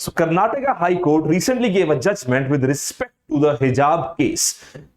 So Karnataka High Court recently gave a judgment with respect to the hijab case.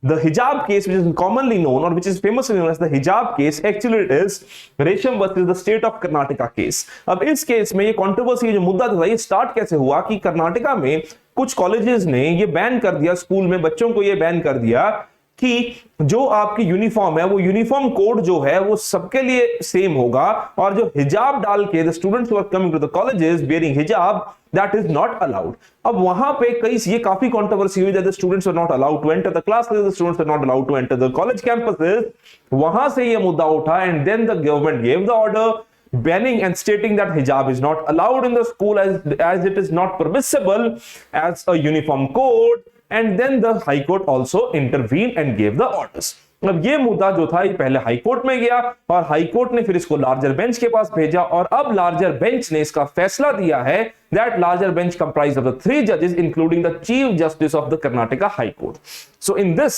The hijab case, which is commonly known or which is famously known as the hijab case, actually it is Resham versus the state of Karnataka case. अब इस case में ये controversy जो मुद्दा था ये start कैसे हुआ कि कर्नाटका में कुछ कॉलेजेस ने ये बैन कर दिया, स्कूल में बच्चों को ये बैन कर दिया कि जो आपकी यूनिफॉर्म है वो यूनिफॉर्म कोड जो है वो सबके लिए सेम होगा और जो हिजाब डाल के the students who are coming to the colleges wearing hijab that is not allowed. अब वहां पे कई ये काफी कंट्रोवर्सी हुई that the students are not allowed to enter the classes, the students are not allowed to enter the college campuses. वहां से ये मुद्दा उठा and then the government give the order banning and stating that hijab is not allowed in the school as it is not permissible as a uniform code, and then the high court also intervened and gave the orders। अब ये मुद्दा जो था ये पहले high court में गया और हाई कोर्ट ने फिर इसको लार्जर बेंच के पास भेजा और अब लार्जर बेंच ने इसका फैसला दिया है that larger bench comprise of the 3 जजेस including the chief justice of the Karnataka high court. So in this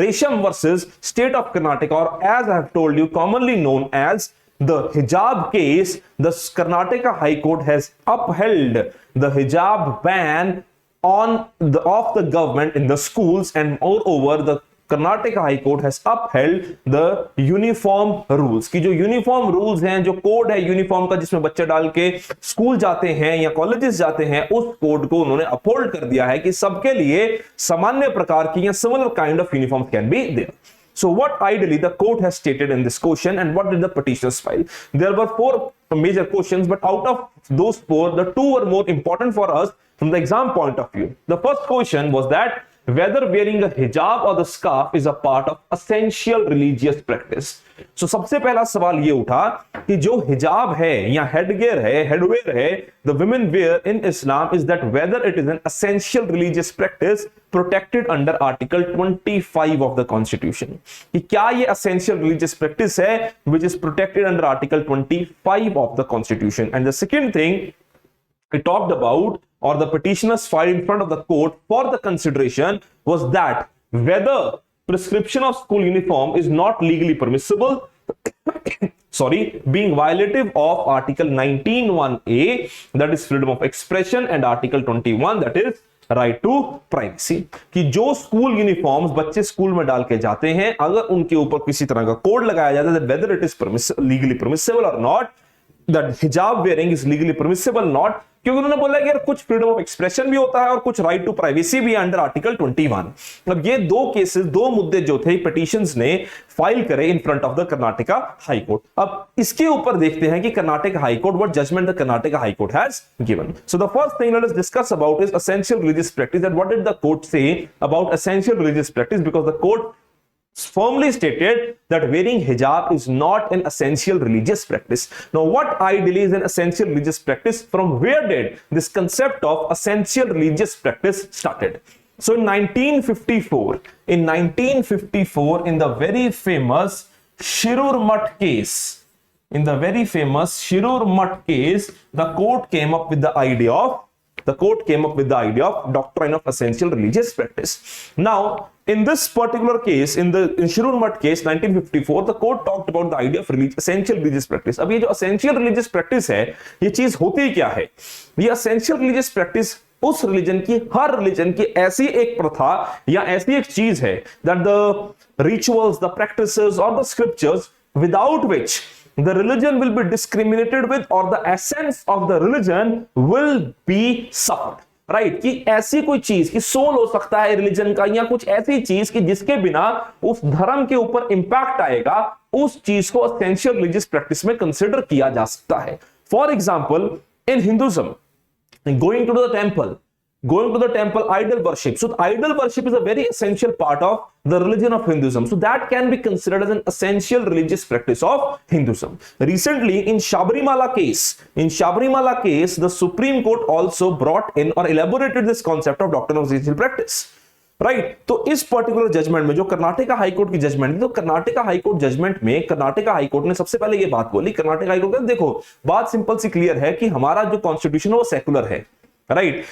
Resham versus state of Karnataka, or as I have told you commonly known as the hijab case, the Karnataka High Court has upheld the hijab ban of the government in the schools, and moreover the Karnataka High Court has upheld the uniform rules कि जो uniform rules हैं, जो code है uniform का जिसमें बच्चे डाल के स्कूल जाते हैं या कॉलेजेस जाते हैं, उस कोड को उन्होंने अपहोल्ड कर दिया है कि सबके लिए सामान्य प्रकार की या similar kind of uniform can be there. So what ideally the court has stated in this question, and what did the petitioners file? There were 4 major questions, but out of those 4, the 2 were more important for us from the exam point of view. The first question was that whether wearing a hijab or the scarf is a part of essential religious practice. So सबसे पहला सवाल ये उठा कि जो हिजाब है या हेडगियर है, हेडवेयर है, the women wear in Islam, is that whether it is an essential religious practice protected under Article 25 of the Constitution. कि क्या ये essential religious practice है which is protected under Article 25 of the Constitution. And the second thing we talked about, or the petitioners filed in front of the court for the consideration, was that whether prescription of school uniform is not legally permissible being violative of Article 19(1)(a), that is freedom of expression, and Article 21, that is right to privacy, कि जो school uniforms बच्चे school में डाल के जाते हैं अगर उनके ऊपर किसी तरह का कोड लगाया जाता है whether it is legally permissible और नॉट, दैट हिजाब wearing is legally permissible not, क्योंकि उन्होंने बोला कि यार कुछ फ्रीडम ऑफ एक्सप्रेशन भी होता है और कुछ राइट टू प्राइवेसी भी है अंडर आर्टिकल 21। अब ये दो केसेस, दो मुद्दे जो थे पिटीशंस ने फाइल करे in front of the Karnataka high court. अब इसके ऊपर देखते हैं कि Karnataka high court what judgment the Karnataka high court has given. So the first thing let us discuss about is essential religious practice, and what did the court say about essential religious practice, because the court firmly stated that wearing hijab is not an essential religious practice. Now, what ideally is an essential religious practice? From where did this concept of essential religious practice started? So, in 1954, in the very famous Shirur Mutt case, the court came up with the idea of doctrine of essential religious practice. Now, in this particular case, in Shirur Mutt case 1954, the court talked about the idea of essential religious practice. अब ये जो essential religious practice है, ये चीज होती क्या है? ये essential religious practice उस रिलीजन की, हर रिलीजन की ऐसी एक प्रथा या ऐसी एक चीज है that the rituals, the practices or the scriptures without which the religion will be discriminated with or the essence of the religion will be suffered. Right कि ऐसी कोई चीज कि सोल हो सकता है रिलीजन का, या कुछ ऐसी चीज कि जिसके बिना उस धर्म के ऊपर इंपैक्ट आएगा, उस चीज को एसेंशियल रिलीजियस प्रैक्टिस में कंसीडर किया जा सकता है। For example in Hinduism, going to the temple, idol worship. So idol worship is a very essential part of the religion of Hinduism. So that can be considered as an essential religious practice of Hinduism. Recently, in Sabarimala case, the Supreme Court also brought in or elaborated this concept of doctrine of essential practice. Right तो इस particular judgement में जो Karnataka high court की judgement थी, तो Karnataka high court judgement में Karnataka high court ने सबसे पहले ये बात बोली, कर्नाटका हाई कोर्ट ने देखो बात सिंपल सी क्लियर है कि हमारा जो कॉन्स्टिट्यूशन है वो सेकुलर है, right?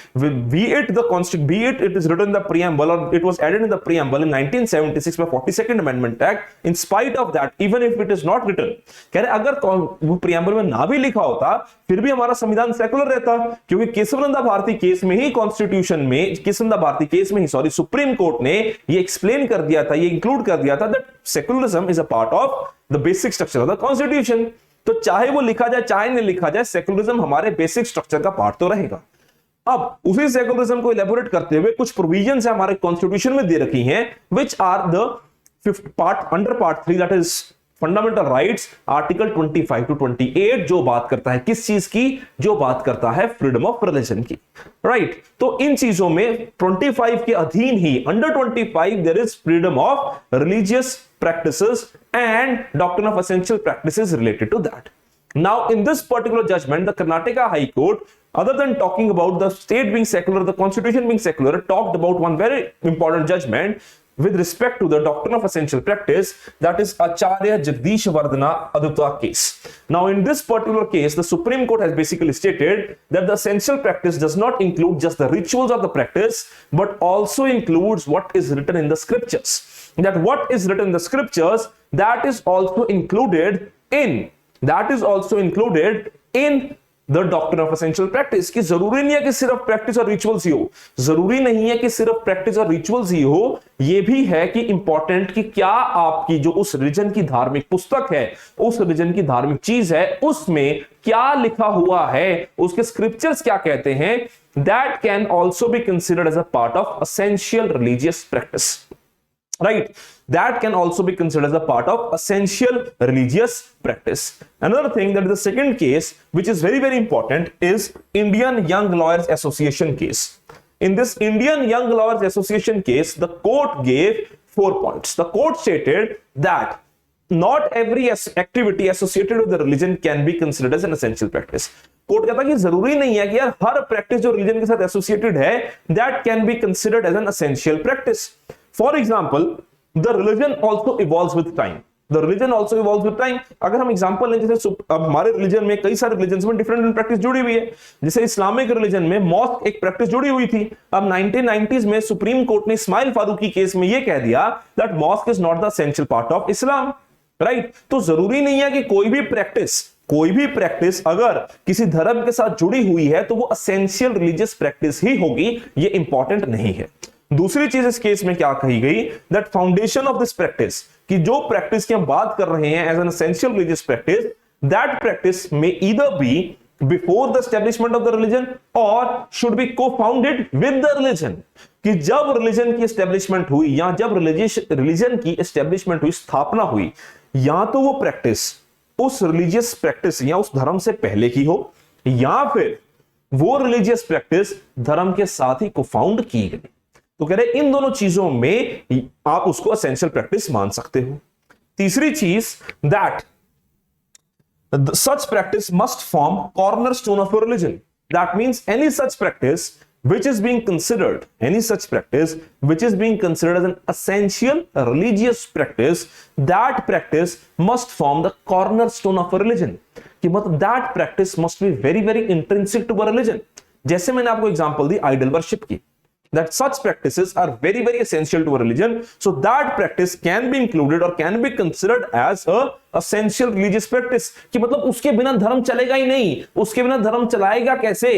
Be it is written in the preamble or it was added in the preamble in 1976 by 42nd Amendment Act. In spite of that, even if it is not written, कह रहे अगर वो preamble में ना भी लिखा होता फिर भी हमारा संविधान सेकुलर रहता, क्योंकि केशवानंद भारती केस में ही कॉन्स्टिट्यूशन में, केशवानंद भारती केस में ही सॉरी सुप्रीम कोर्ट ने ये एक्सप्लेन कर दिया था, ये इंक्लूड कर दिया था that secularism is a part of the basic structure of the constitution. तो चाहे वो लिखा जाए चाहे नहीं लिखा जाए, सेकुलरिज्म हमारे बेसिक स्ट्रक्चर का पार्ट तो रहेगा। अब उसी सेकुलरिज्म को इलेबोरेट करते हुए कुछ प्रोविजंस है हमारे कॉन्स्टिट्यूशन में दे रखी हैं, which are the fifth part under part 3 that is fundamental rights, article 25 to 28 जो बात करता है किस चीज की, जो बात करता है फ्रीडम ऑफ रिलीजन की, राइट। तो इन चीजों में 25 के अधीन ही under 25 there is freedom of religious practices and doctrine of essential practices related to that. Now, in this particular judgment, the Karnataka High Court, other than talking about the state being secular, the constitution being secular, talked about one very important judgment with respect to the doctrine of essential practice, that is Acharya Jagdish Vardhana Adutta case. Now, in this particular case, the Supreme Court has basically stated that the essential practice does not include just the rituals of the practice, but also includes what is written in the scriptures. That what is written in the scriptures, that is also included in the doctrine of essential practice. कि जरूरी नहीं है कि सिर्फ practice और rituals ही हो, जरूरी नहीं है कि सिर्फ प्रैक्टिस और रिचुअल्स ही हो, ये भी है कि इंपॉर्टेंट कि क्या आपकी जो उस रिलीजन की धार्मिक पुस्तक है, उस रिलीजन की धार्मिक चीज है, उसमें क्या लिखा हुआ है, उसके स्क्रिप्चर्स क्या कहते हैं, that can also be considered as a part of essential religious practice. Right, that can also be considered as a part of essential religious practice. Another thing, that is the second case which is very very important, is Indian Young Lawyers Association case. In this Indian Young Lawyers Association case, the court gave 4 points. The court stated that not every activity associated with the religion can be considered as an essential practice. Court कहता है कि जरूरी नहीं है कि यार हर practice जो religion के साथ एसोसिएटेड है, that can be considered as an essential practice. For example, the religion also evolves with time. The religion also evolves with time. अगर हम एग्जांपल लें, जैसे अब हमारे रिलीजन में कई सारे रिलीजन में डिफरेंट प्रैक्टिस जुड़ी हुई है, जैसे इस्लामिक रिलीजन में मॉस्क एक प्रैक्टिस जुड़ी हुई थी। अब 1990s में सुप्रीम कोर्ट ने इस्माइल फारूकी केस में यह कह दिया that mask is not the essential part of Islam, right. तो जरूरी नहीं है कि कोई भी प्रैक्टिस अगर किसी धर्म के साथ जुड़ी हुई है तो वो एसेंशियल रिलीजियस प्रैक्टिस ही होगी, ये इंपॉर्टेंट नहीं है। दूसरी चीज इस केस में क्या कही गई, that foundation of this practice, कि जो प्रैक्टिस की हम बात कर रहे हैं as an essential religious practice, that practice में either be before the establishment of the religion और should be co-founded with the religion. कि जब रिलीजन की एस्टेब्लिशमेंट हुई या जब रिलीजन की एस्टेब्लिशमेंट हुई, स्थापना हुई, या तो वो प्रैक्टिस उस रिलीजियस प्रैक्टिस या उस धर्म से पहले की हो, या फिर वो रिलीजियस प्रैक्टिस धर्म के साथ ही को-फाउंड की गई। तो कह रहे इन दोनों चीजों में आप उसको एसेंशियल प्रैक्टिस मान सकते हो। तीसरी चीज, that such practice must form cornerstone of your religion. That means any such practice which is being considered as an essential religious practice, that practice must form the cornerstone of a religion. कि मतलब that practice must be very very intrinsic to a religion. जैसे मैंने आपको example दी idol worship की, that such practices are very very essential to a religion, so that practice can be included or can be considered as a essential religious practice. कि मतलब उसके बिना धर्म चलेगा ही नहीं, उसके बिना धर्म चलाएगा कैसे,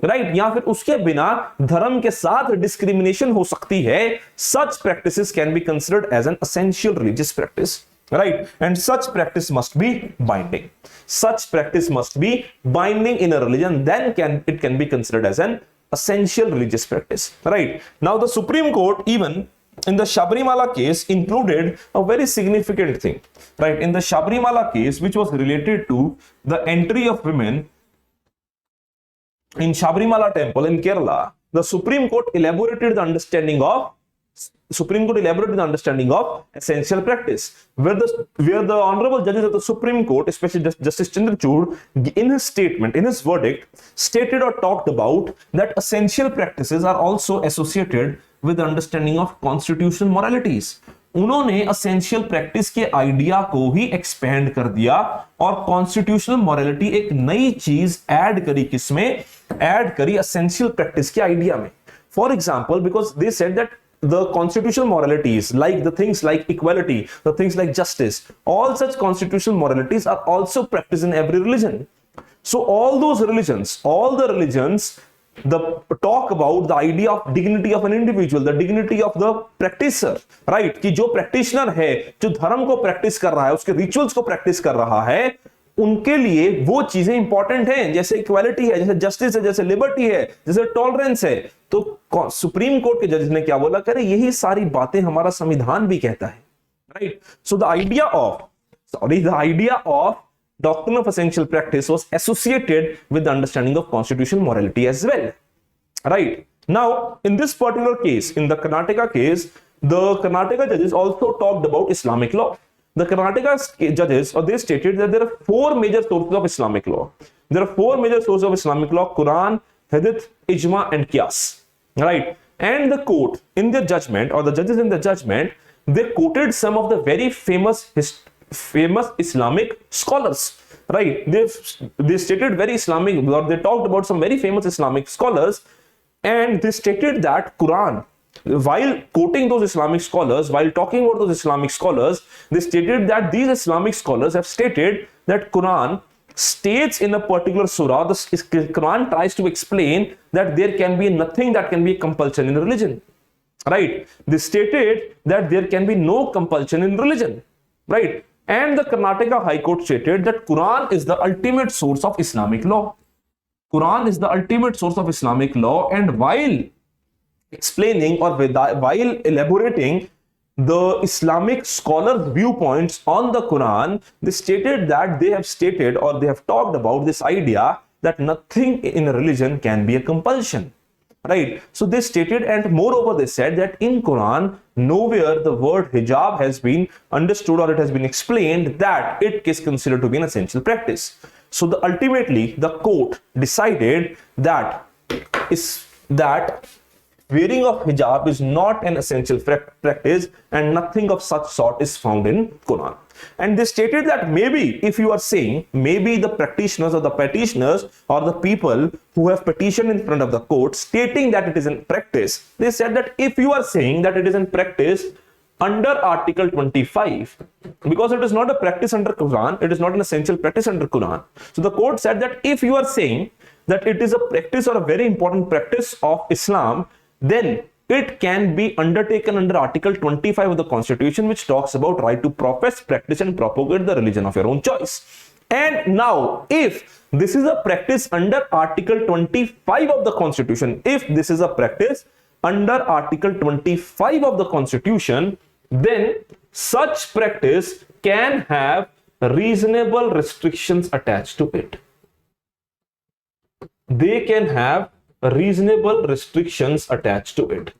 राइट, या फिर उसके बिना धर्म के साथ डिस्क्रिमिनेशन हो सकती है। such practices can be considered as an essential religious practice, right, and such practice must be binding. Such practice must be binding in a religion, then it can be considered as an essential religious practice, right. Now the Supreme Court, even in the Sabarimala case, included a very significant thing, right. In the Sabarimala case, which was related to the entry of women in Sabarimala temple in Kerala, the Supreme Court elaborated the understanding of essential practice, where the honorable judges of the Supreme Court, especially Justice Chandrachud, in his statement, in his verdict, stated or talked about that essential practices are also associated with the understanding of constitutional moralities. उन्होंने essential practice के idea को ही expand कर दिया और constitutional morality एक नई चीज add करी, किसमें ऐड करी? एसेंशियल प्रैक्टिस के आइडिया में. For example, because they said that the constitutional moralities, like the things like equality, the things like justice, all such constitutional moralities are also practiced in every religion. So all those religions, all the religions, the talk about the idea of dignity of an individual, the dignity of the practitioner, right? कि जो practitioner है, जो धर्म को practice कर रहा है, उसके rituals को practice कर रहा है, उनके लिए वो चीजें इंपॉर्टेंट हैं, जैसे इक्वालिटी है, जैसे जस्टिस है, जैसे लिबर्टी है, जैसे टॉलरेंस है. तो सुप्रीम कोर्ट के जज ने क्या बोला? करे यही सारी बातें हमारा संविधान भी कहता है, right? So the idea of doctrine of essential practice was associated with the understanding of constitutional morality as well, right? Now in this particular case, in the Karnataka case, the Karnataka judges also talked about Islamic law. The Karnataka judges, or they stated that there are four major sources of Islamic law. There are four major sources of Islamic law: Quran, Hadith, Ijma, and Qiyas, right? And the court in their judgment, or the judges in their judgment, they quoted some of the very famous Islamic scholars, right? They stated very Islamic, or they talked about some very famous Islamic scholars, and they stated that Quran, while quoting those Islamic scholars, while talking about those Islamic scholars, they stated that these Islamic scholars have stated that Quran states in a particular surah, the Quran tries to explain that there can be nothing that can be a compulsion in religion, right? They stated that there can be no compulsion in religion, right? And the Karnataka High Court stated that Quran is the ultimate source of Islamic law. Quran is the ultimate source of Islamic law, and while explaining or while elaborating the Islamic scholars' viewpoints on the Quran, they stated that they have stated, or they have talked about this idea that nothing in a religion can be a compulsion, right? So they stated, and moreover they said that in Quran nowhere the word hijab has been understood, or it has been explained that it is considered to be an essential practice. So ultimately the court decided that wearing of hijab is not an essential practice, and nothing of such sort is found in Quran. And they stated that maybe if you are saying, maybe the practitioners or the petitioners or the people who have petitioned in front of the court stating that it is in practice, they said that if you are saying that it is in practice under Article 25, because it is not a practice under Quran, it is not an essential practice under Quran. So the court said that if you are saying that it is a practice or a very important practice of Islam, then it can be undertaken under Article 25 of the Constitution, which talks about right to profess, practice, and propagate the religion of your own choice. And now, if this is a practice under Article 25 of the Constitution, if this is a practice under Article 25 of the Constitution, then such practice can have reasonable restrictions attached to it. They can have reasonable restrictions attached to it.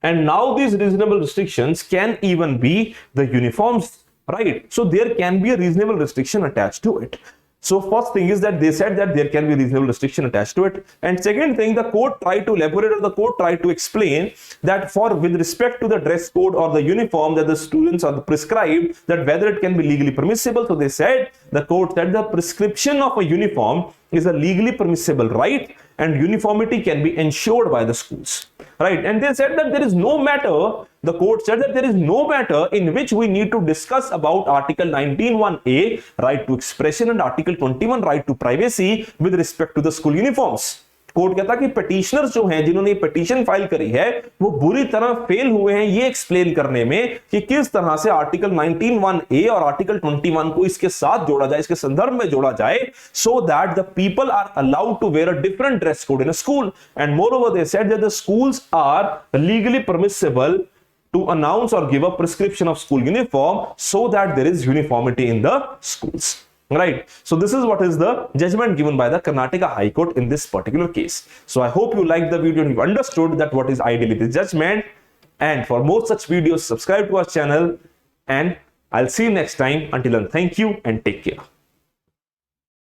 And now these reasonable restrictions can even be the uniforms, right? So there can be a reasonable restriction attached to it. So first thing is that they said that there can be reasonable restriction attached to it. And second thing, the court tried to elaborate, or the court tried to explain that with respect to the dress code or the uniform that the students are prescribed, that whether it can be legally permissible. So they said, the court said the prescription of a uniform is a legally permissible right, and uniformity can be ensured by the schools, right? And they said that there is no matter, the court said that there is no matter in which we need to discuss about Article 19(1)(a, right to expression, and Article 21, right to privacy, with respect to the school uniforms. Court कहता कि petitioners जो हैं, जिन्होंने petition file करी है, वो बुरी तरह फेल हुए हैं ये एक्सप्लेन करने में कि किस तरह से आर्टिकल 19(1)(a और आर्टिकल 21 को इसके साथ जोड़ा जाए, इसके संदर्भ में जोड़ा जाए, so that the people are allowed to wear a different dress code in a school. And moreover they said that the schools are legally permissible to announce or give a prescription of school uniform, so that there is uniformity in the schools. Right. So this is what is the judgment given by the Karnataka High Court in this particular case. So I hope you liked the video and you understood that what is ideally the judgment. And for more such videos, subscribe to our channel, and I'll see you next time. Until then, thank you and take care.